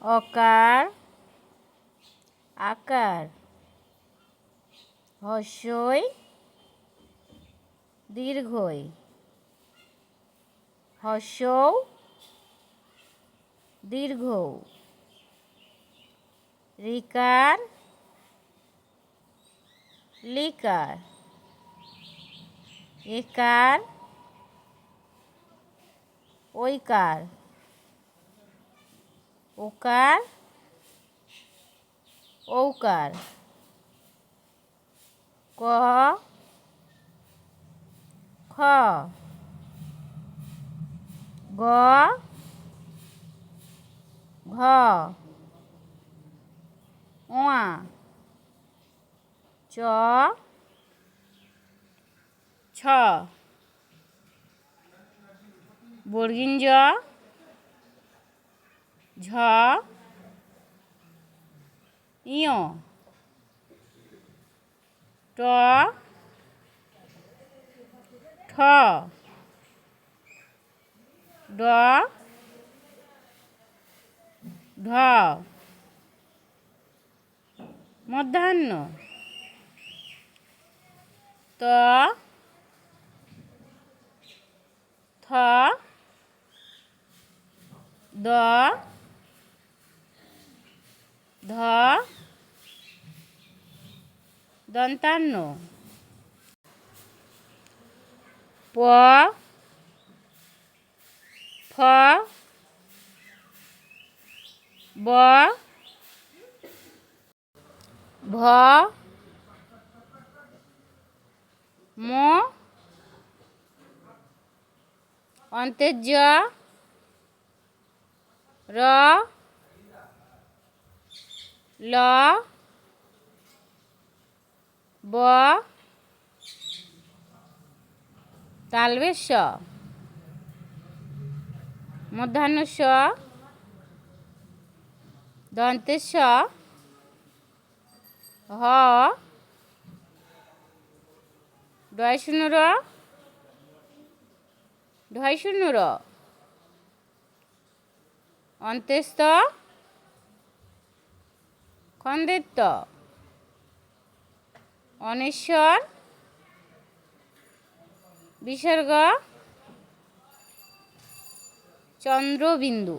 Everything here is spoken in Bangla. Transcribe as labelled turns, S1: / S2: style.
S1: অকার আকার হস্যই দীর্ঘই হস্যৌ দীর্ঘ রিকার লিকার একার ঐকার ওকার ঔকার ক খ গ ঘ ওয়া চ ছ বর্গীয় জ ঝ ইয় ট ঠ ড ঢ মধ্যাহ্ন ত থ দ ধ দন্তান্ন প ফ ব ভ ম অন্ত্যেজ র ল ব তালব্য শ মূর্ধন্য ষ দন্তের স হ ডয় শূন্য র ঢয় শূন্য র অন্ত্যেস্ত খন্দের ত অনেশ্বর বিসর্গ চন্দ্রবিন্দু।